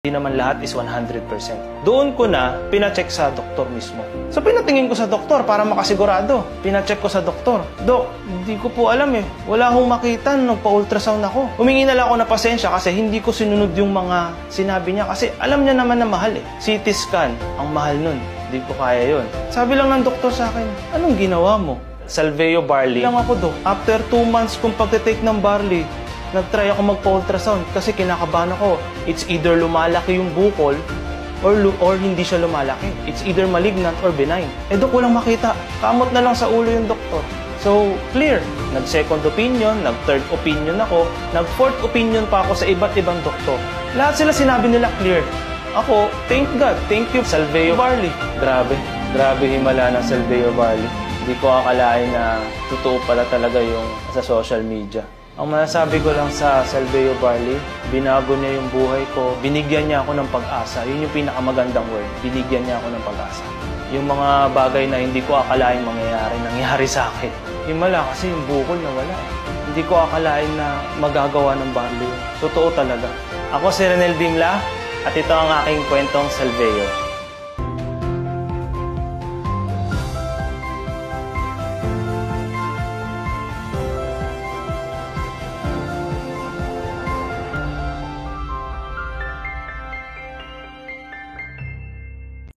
Hindi naman lahat is 100%. Doon ko na pinacheck sa doktor mismo. So pinatingin ko sa doktor para makasigurado. Pinacheck ko sa doktor. Dok, hindi ko po alam eh. Wala akong makita nung nagpa-ultrasound ako. Humingi na lang ako na pasensya kasi hindi ko sinunod yung mga sinabi niya. Kasi alam niya naman na mahal eh. CT scan, ang mahal nun. Hindi ko kaya yun. Sabi lang ng doktor sa akin, anong ginawa mo? Salveo Barley. Lang ako, Dok. After 2 months kung pagtitake ng barley, nag-try ako magpa-ultrasound kasi kinakabahan ako. It's either lumalaki yung bukol or hindi siya lumalaki. It's either malignant or benign. Dok, walang makita. Kamot na lang sa ulo yung doktor. So, clear. Nag-second opinion, nag-third opinion ako, nag-fourth opinion pa ako sa iba't ibang doktor. Lahat sila sinabi nila clear. Ako, thank God, thank you, Salveo Barley. Grabe himala ng Salveo Barley. Hindi ko akalain na totoo pala talaga yung sa social media. Ang masasabi ko lang sa Salveo Barley, binago niya yung buhay ko, binigyan niya ako ng pag-asa. Yun yung pinakamagandang word, binigyan niya ako ng pag-asa. Yung mga bagay na hindi ko akalain nangyari sa akin. Himala kasi yung bukol na wala. Hindi ko akalain na magagawa ng barley. Totoo talaga. Ako si Renel Dimla at ito ang aking kwentong Salveo.